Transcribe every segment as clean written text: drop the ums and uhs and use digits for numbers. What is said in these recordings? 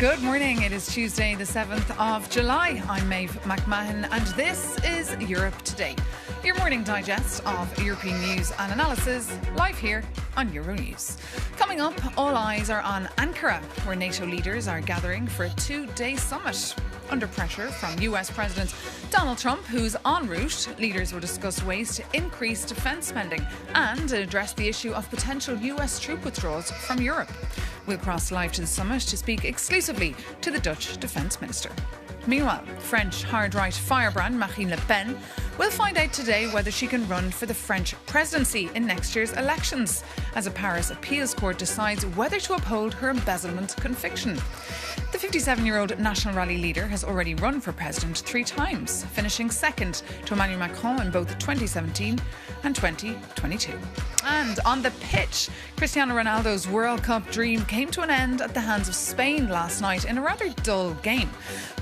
Good morning. It is Tuesday, the 7th of July. I'm Maeve McMahon, and this is Europe Today, your morning digest of European news and analysis, live here on Euronews. Coming up, all eyes are on Ancara, where NATO leaders are gathering for a two-day summit. Under pressure from US President Donald Trump, who's en route, leaders will discuss ways to increase defence spending and address the issue of potential US troop withdrawals from Europe. We'll cross live to the summit to speak exclusively to the Dutch Defence Minister. Meanwhile, French hard-right firebrand Marine Le Pen will find out today whether she can run for the French presidency in next year's elections, as a Paris appeals court decides whether to uphold her embezzlement conviction. The 57-year-old National Rally leader has already run for president 3 times, finishing second to Emmanuel Macron in both 2017 and 2022. And on the pitch, Cristiano Ronaldo's World Cup dream came to an end at the hands of Spain last night in a rather dull game.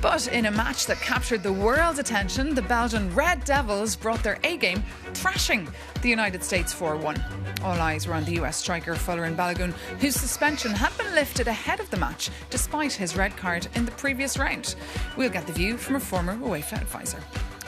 But in a match that captured the world's attention, the Belgian Red Devils brought their A-game, thrashing the United States 4-1. All eyes were on the US striker Folarin Balogun, whose suspension had been lifted ahead of the match despite his red card in the previous round. We'll get the view from a former UEFA advisor.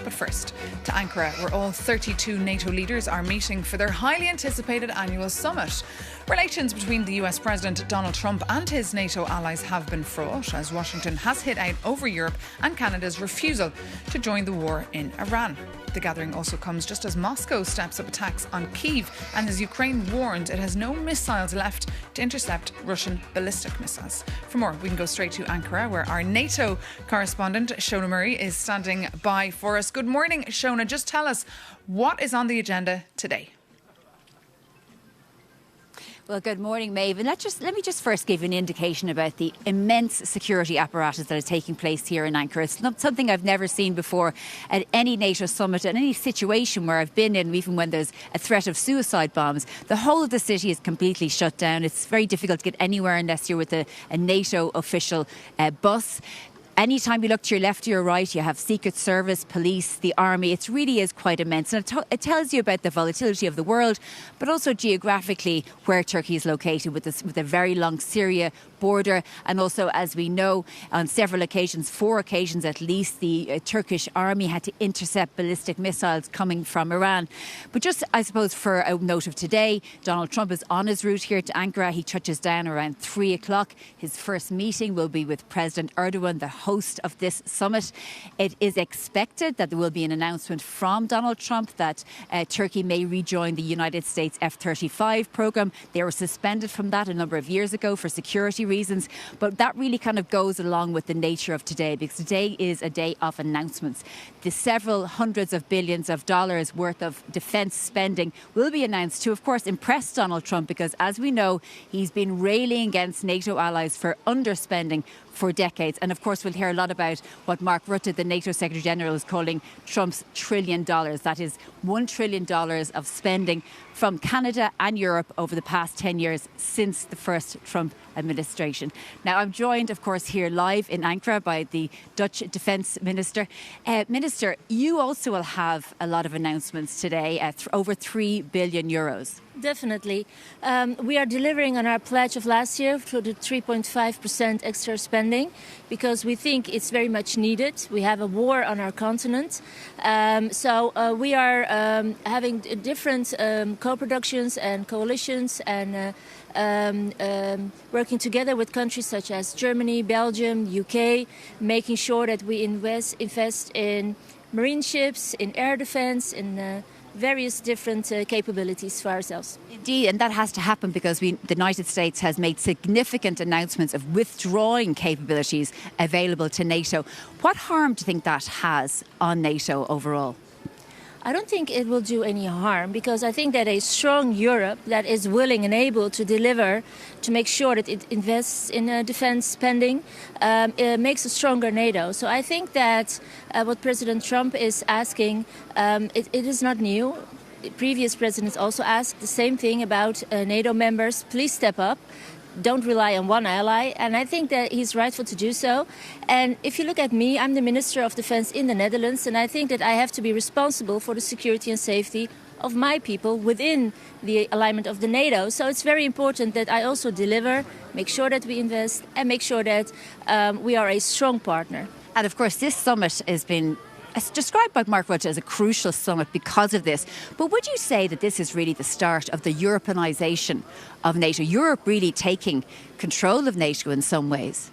But first, to Ancara, where all 32 NATO leaders are meeting for their highly anticipated annual summit. Relations between the US President Donald Trump and his NATO allies have been fraught, as Washington has hit out over Europe and Canada's refusal to join the war in Iran. The gathering also comes just as Moscow steps up attacks on Kyiv and as Ukraine warns it has no missiles left to intercept Russian ballistic missiles. For more, we can go straight to Ancara, where our NATO correspondent, Shona Murray, is standing by for us. Good morning, Shona. Just tell us, what is on the agenda today? Well, good morning, Maeve. And let me just first give you an indication about the immense security apparatus that is taking place here in Ancara. It's not something I've never seen before at any NATO summit, at any situation where I've been in, even when there's a threat of suicide bombs. The whole of the city is completely shut down. It's very difficult to get anywhere unless you're with a NATO official bus. Anytime you look to your left or your right, you have Secret Service, police, the army. It really is quite immense. And it tells you about the volatility of the world, but also geographically where Turkey is located with a very long Syria border. And also, as we know, on several occasions, 4 occasions at least, the Turkish army had to intercept ballistic missiles coming from Iran. But just, I suppose, for a note of today, Donald Trump is on his route here to Ankara. He touches down around 3 o'clock. His first meeting will be with President Erdogan, the host of this summit. It is expected that there will be an announcement from Donald Trump that Turkey may rejoin the United States F-35 program. They were suspended from that a number of years ago for security reasons, but that really kind of goes along with the nature of today, because today is a day of announcements. The several hundreds of billions of dollars worth of defence spending will be announced to, of course, impress Donald Trump, because as we know, he's been railing against NATO allies for underspending for decades. And of course, we'll hear a lot about what Mark Rutte, the NATO Secretary General, is calling Trump's $1 trillion. That is $1 trillion of spending from Canada and Europe over the past 10 years since the first Trump administration. Now, I'm joined, of course, here live in Ankara by the Dutch Defence Minister. Minister, you also will have a lot of announcements today, over €3 billion. Definitely. We are delivering on our pledge of last year for the 3.5% extra spending, because we think it's very much needed. We have a war on our continent. So we are having different co-productions and coalitions and working together with countries such as Germany, Belgium, UK, making sure that we invest in marine ships, in air defence, in various different capabilities for ourselves. Indeed, and that has to happen because the United States has made significant announcements of withdrawing capabilities available to NATO. What harm do you think that has on NATO overall? I don't think it will do any harm, because I think that a strong Europe that is willing and able to deliver, to make sure that it invests in defense spending, it makes a stronger NATO. So I think that what President Trump is asking, it is not new. Previous presidents also asked the same thing about NATO members. Please step up. Don't rely on one ally, and I think that he's rightful to do so. And if you look at me, I'm the Minister of Defence in the Netherlands, and I think that I have to be responsible for the security and safety of my people within the alignment of the NATO. So it's very important that I also deliver, make sure that we invest, and make sure that we are a strong partner. And of course, this summit has been described by Mark Rutte as a crucial summit because of this. But would you say that this is really the start of the Europeanisation of NATO? Europe really taking control of NATO in some ways?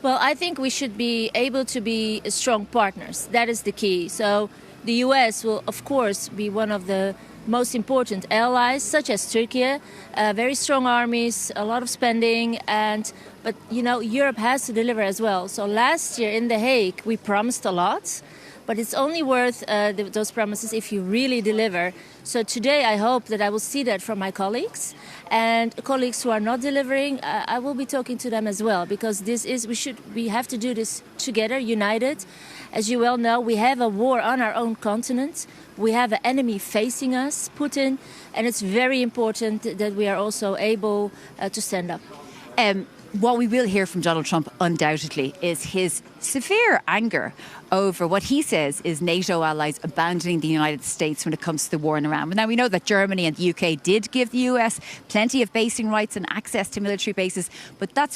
Well, I think we should be able to be strong partners. That is the key. So the US will, of course, be one of the most important allies, such as Turquia, very strong armies, a lot of spending, but Europe has to deliver as well. So last year in The Hague, we promised a lot, but it's only worth those promises if you really deliver. So today I hope that I will see that from my colleagues, and colleagues who are not delivering, I will be talking to them as well, because we have to do this together, united. As you well know, we have a war on our own continent. We have an enemy facing us, Putin, and it's very important that we are also able to stand up. What we will hear from Donald Trump undoubtedly is his severe anger over what he says is NATO allies abandoning the United States when it comes to the war in Iran. Now, we know that Germany and the UK did give the US plenty of basing rights and access to military bases, but that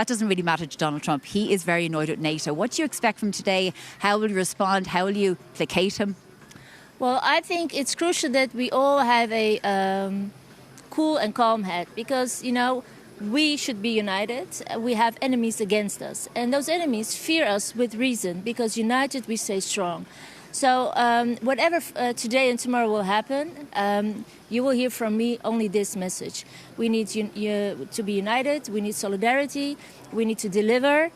doesn't really matter to Donald Trump. He is very annoyed with NATO. What do you expect from today? How will you respond? How will you placate him? Well, I think it's crucial that we all have a cool and calm head, because, we should be united. We have enemies against us, and those enemies fear us with reason, because united we stay strong. So whatever today and tomorrow will happen, you will hear from me only this message. We need to be united, we need solidarity, we need to deliver.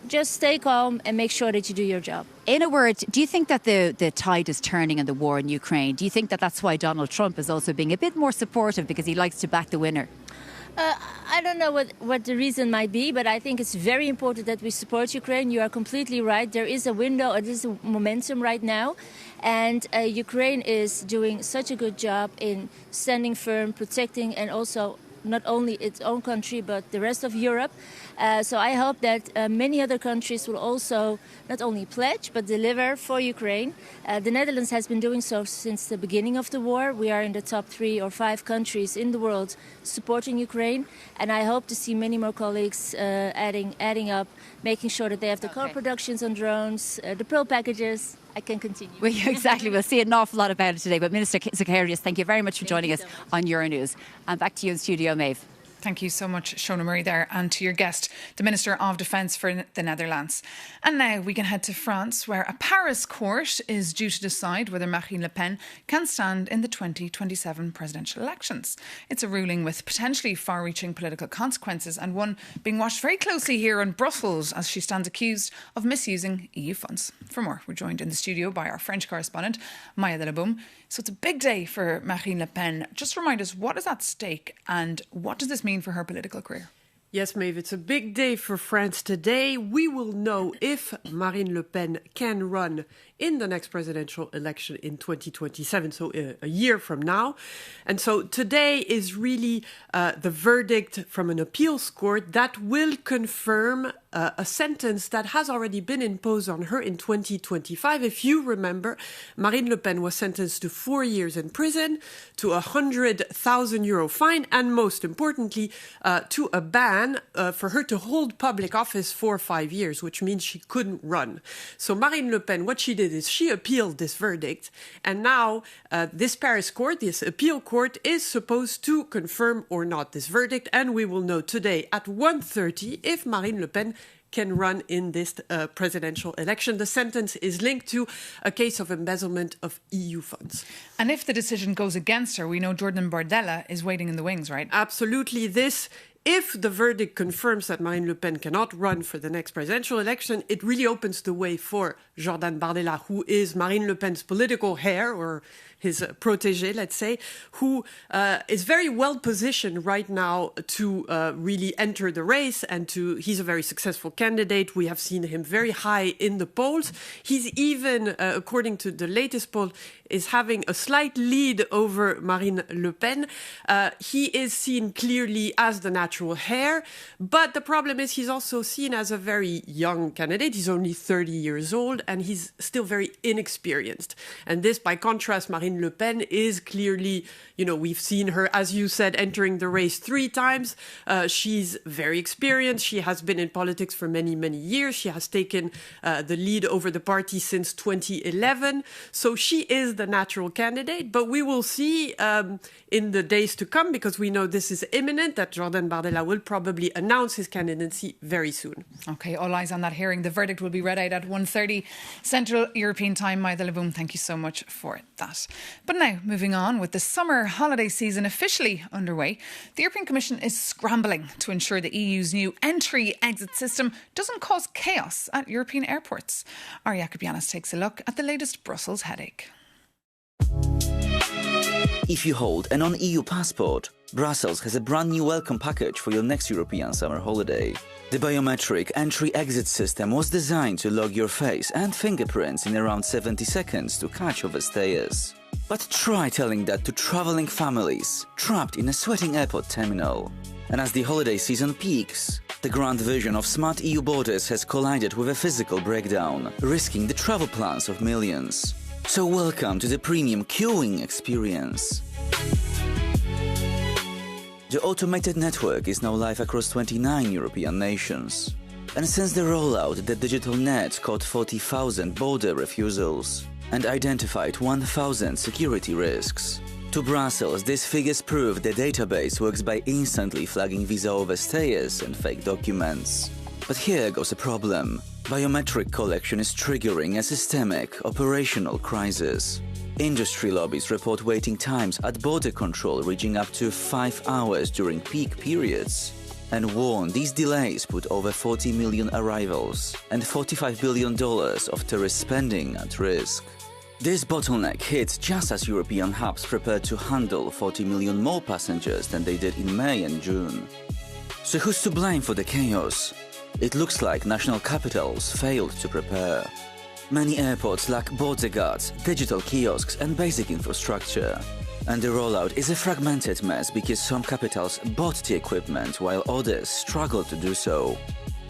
Just stay calm and make sure that you do your job. In a word, do you think that the tide is turning in the war in Ukraine? Do you think that that's why Donald Trump is also being a bit more supportive, because he likes to back the winner? I don't know what the reason might be, but I think it's very important that we support Ukraine. You are completely right. There is a window, there is a momentum right now. And Ukraine is doing such a good job in standing firm, protecting, and also not only its own country, but the rest of Europe. So I hope that many other countries will also not only pledge, but deliver for Ukraine. The Netherlands has been doing so since the beginning of the war. We are in the top 3 or 5 countries in the world supporting Ukraine. And I hope to see many more colleagues adding up, making sure that they have the car productions on drones, the Pearl packages. I can continue. Well, exactly. We'll see an awful lot about it today. But Minister Zakarias, thank you very much for joining us on Euronews. And back to you in studio, Maeve. Thank you so much, Shona Murray there, and to your guest, the Minister of Defence for the Netherlands. And now we can head to France, where a Paris court is due to decide whether Marine Le Pen can stand in the 2027 presidential elections. It's a ruling with potentially far-reaching political consequences, and one being watched very closely here in Brussels, as she stands accused of misusing EU funds. For more, we're joined in the studio by our French correspondent, Maya Delaboum. So it's a big day for Marine Le Pen. Just remind us, what is at stake and what does this mean for her political career? Yes, Maeve, it's a big day for France today. We will know if Marine Le Pen can run in the next presidential election in 2027, so a year from now. And so today is really the verdict from an appeals court that will confirm a sentence that has already been imposed on her in 2025. If you remember, Marine Le Pen was sentenced to 4 years in prison, to a €100,000 fine, and most importantly, to a ban for her to hold public office for 5 years, which means she couldn't run. So Marine Le Pen, what she did is she appealed this verdict, and now this Paris court, this appeal court, is supposed to confirm or not this verdict, and we will know today at 1:30 if Marine Le Pen can run in this presidential election. The sentence is linked to a case of embezzlement of EU funds. And if the decision goes against her, we know Jordan Bardella is waiting in the wings, right? Absolutely. If the verdict confirms that Marine Le Pen cannot run for the next presidential election, it really opens the way for Jordan Bardella, who is Marine Le Pen's political heir, or his protégé, let's say, who is very well positioned right now to really enter the race, and he's a very successful candidate. We have seen him very high in the polls. He's even, according to the latest poll, is having a slight lead over Marine Le Pen. He is seen clearly as the natural natural heir. But the problem is he's also seen as a very young candidate. He's only 30 years old and he's still very inexperienced. And this, by contrast, Marine Le Pen is clearly, we've seen her, as you said, entering the race 3 times. She's very experienced. She has been in politics for many, many years. She has taken the lead over the party since 2011. So she is the natural candidate. But we will see in the days to come, because we know this is imminent, that Jordan Bardella will probably announce his candidacy very soon. OK, all eyes on that hearing. The verdict will be read out at 1:30 Central European Time. Maida Laboum, thank you so much for that. But now, moving on, with the summer holiday season officially underway, the European Commission is scrambling to ensure the EU's new entry-exit system doesn't cause chaos at European airports. Ari Jacobianis takes a look at the latest Brussels headache. If you hold a non-EU passport, Brussels has a brand new welcome package for your next European summer holiday. The biometric entry-exit system was designed to log your face and fingerprints in around 70 seconds to catch overstayers. But try telling that to travelling families trapped in a sweating airport terminal. And as the holiday season peaks, the grand vision of smart EU borders has collided with a physical breakdown, risking the travel plans of millions. So welcome to the premium queuing experience. The automated network is now live across 29 European nations. And since the rollout, the digital net caught 40,000 border refusals and identified 1,000 security risks. To Brussels, these figures prove the database works by instantly flagging visa overstayers and fake documents. But here goes a problem. Biometric collection is triggering a systemic operational crisis. Industry lobbies report waiting times at border control reaching up to 5 hours during peak periods, and warn these delays put over 40 million arrivals and $45 billion of tourist spending at risk. This bottleneck hits just as European hubs prepare to handle 40 million more passengers than they did in May and June. So who's to blame for the chaos? It looks like national capitals failed to prepare. Many airports lack border guards, digital kiosks and basic infrastructure. And the rollout is a fragmented mess because some capitals bought the equipment while others struggle to do so.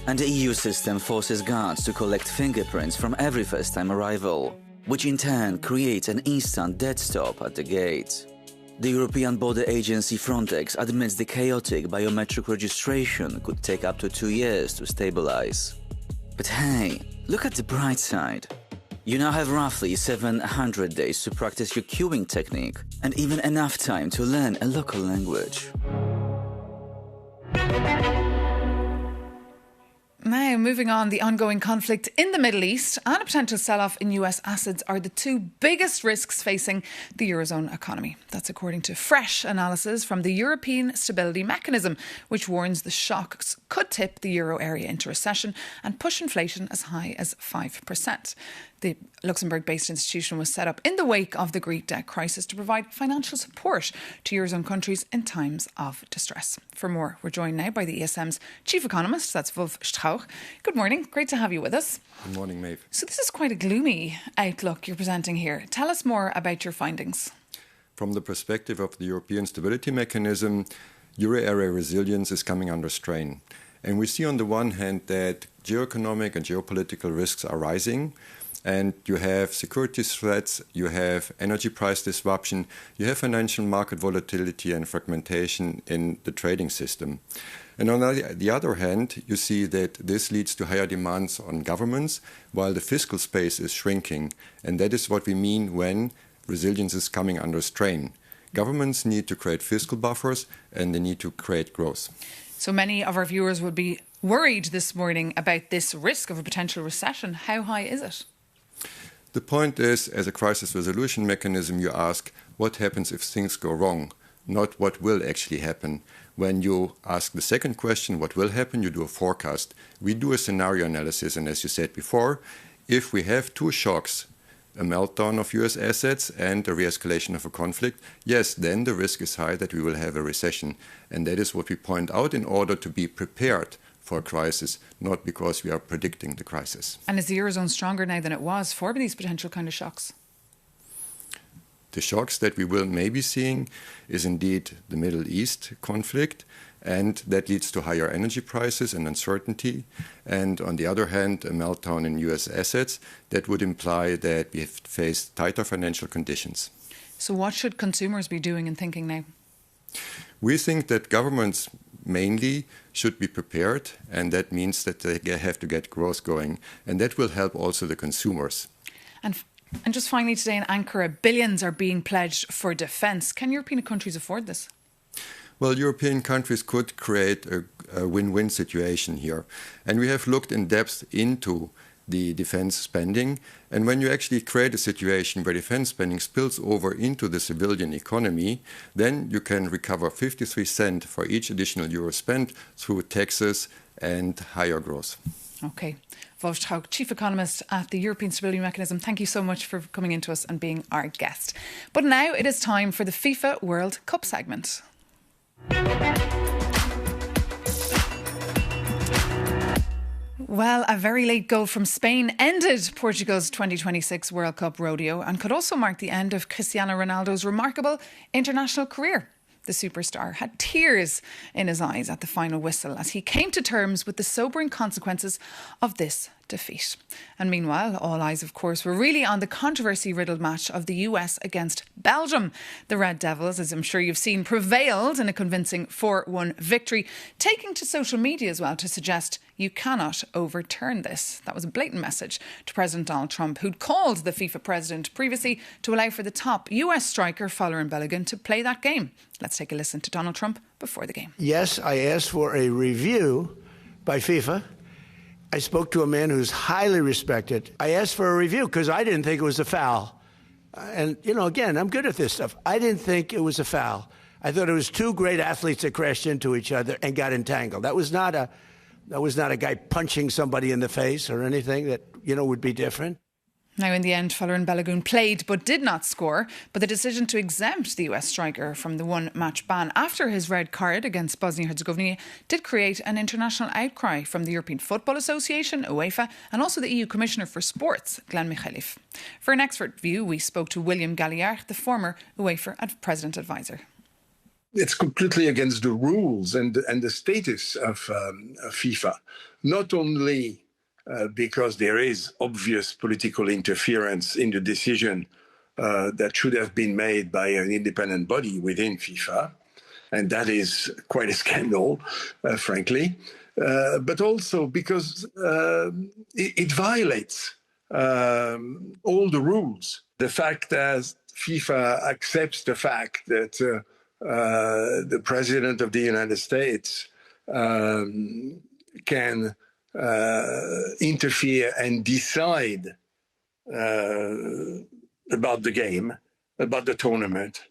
And the EU system forces guards to collect fingerprints from every first-time arrival, which in turn creates an instant dead stop at the gate. The European Border Agency Frontex admits the chaotic biometric registration could take up to 2 years to stabilize. But hey, look at the bright side. You now have roughly 700 days to practice your queuing technique and even enough time to learn a local language. Now, moving on, the ongoing conflict in the Middle East and a potential sell-off in US assets are the 2 biggest risks facing the Eurozone economy. That's according to fresh analysis from the European Stability Mechanism, which warns the shocks could tip the euro area into recession and push inflation as high as 5%. The Luxembourg-based institution was set up in the wake of the Greek debt crisis to provide financial support to Eurozone countries in times of distress. For more, we're joined now by the ESM's chief economist, that's Wolf Strauch. Good morning, great to have you with us. Good morning, Maeve. So this is quite a gloomy outlook you're presenting here. Tell us more about your findings. From the perspective of the European Stability Mechanism, euro area resilience is coming under strain. And we see on the one hand that geoeconomic and geopolitical risks are rising. And you have security threats, you have energy price disruption, you have financial market volatility and fragmentation in the trading system. And on the other hand, you see that this leads to higher demands on governments, while the fiscal space is shrinking. And that is what we mean when resilience is coming under strain. Governments need to create fiscal buffers and they need to create growth. So many of our viewers would be worried this morning about this risk of a potential recession. How high is it? The point is, as a crisis resolution mechanism, you ask what happens if things go wrong, not what will actually happen. When you ask the second question, what will happen, you do a forecast. We do a scenario analysis, and as you said before, if we have 2 shocks, a meltdown of US assets and a re-escalation of a conflict, yes, then the risk is high that we will have a recession. And that is what we point out in order to be prepared for a crisis, not because we are predicting the crisis. And is the Eurozone stronger now than it was for these potential kind of shocks? The shocks that we will maybe seeing is indeed the Middle East conflict. And that leads to higher energy prices and uncertainty. And on the other hand, a meltdown in US assets that would imply that we face tighter financial conditions. So what should consumers be doing and thinking now? We think that governments mainly should be prepared, and that means that they have to get growth going. And that will help also the consumers. And just finally today in Ancara, billions are being pledged for defence. Can European countries afford this? Well, European countries could create a win-win situation here. And we have looked in depth into the defense spending. And when you actually create a situation where defense spending spills over into the civilian economy, then you can recover 53 cents for each additional euro spent through taxes and higher growth. OK. Wolf Strauch, Chief Economist at the European Stability Mechanism, thank you so much for coming into us and being our guest. But now it is time for the FIFA World Cup segment. Well, a very late goal from Spain ended Portugal's 2026 World Cup rodeo and could also mark the end of Cristiano Ronaldo's remarkable international career. The superstar had tears in his eyes at the final whistle as he came to terms with the sobering consequences of this defeat. And meanwhile, all eyes, of course, were really on the controversy-riddled match of the US against Belgium. The Red Devils, as I'm sure you've seen, prevailed in a convincing 4-1 victory, taking to social media as well to suggest you cannot overturn this. That was a blatant message to President Donald Trump, who'd called the FIFA president previously to allow for the top US striker, Folarin Balogun, to play that game. Let's take a listen to Donald Trump before the game. Yes, I asked for a review by FIFA. I spoke to a man who's highly respected. I asked for a review because I didn't think it was a foul. And, you know, again, I'm good at this stuff. I didn't think it was a foul. I thought it was two great athletes that crashed into each other and got entangled. That was not a guy punching somebody in the face or anything that, you know, would be different. Now, in the end, Folarin Balogun played but did not score. But the decision to exempt the US striker from the one-match ban after his red card against Bosnia-Herzegovina did create an international outcry from the European Football Association, UEFA, and also the EU Commissioner for Sports, Glenn Michailif. For an expert view, we spoke to William Galliard, the former UEFA President Advisor. It's completely against the rules and the status of FIFA, not only because there is obvious political interference in the decision that should have been made by an independent body within FIFA, and that is quite a scandal, frankly, but also because it violates all the rules. The fact that FIFA accepts the fact that the President of the United States can interfere and decide about the game, about the tournament,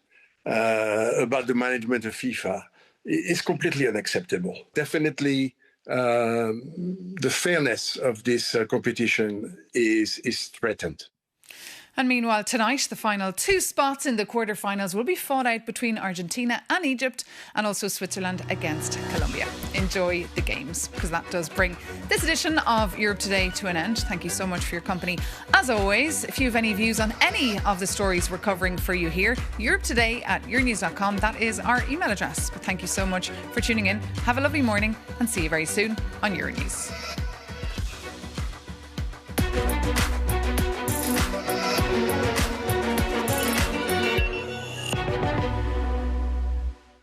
about the management of FIFA is completely unacceptable. Definitely, the fairness of this competition is threatened. And meanwhile, tonight, the final two spots in the quarterfinals will be fought out between Argentina and Egypt, and also Switzerland against Colombia. Enjoy the games, because that does bring this edition of Europe Today to an end. Thank you so much for your company. As always, if you have any views on any of the stories we're covering for you here, europetoday@euronews.com. That is our email address. But thank you so much for tuning in. Have a lovely morning and see you very soon on Euronews.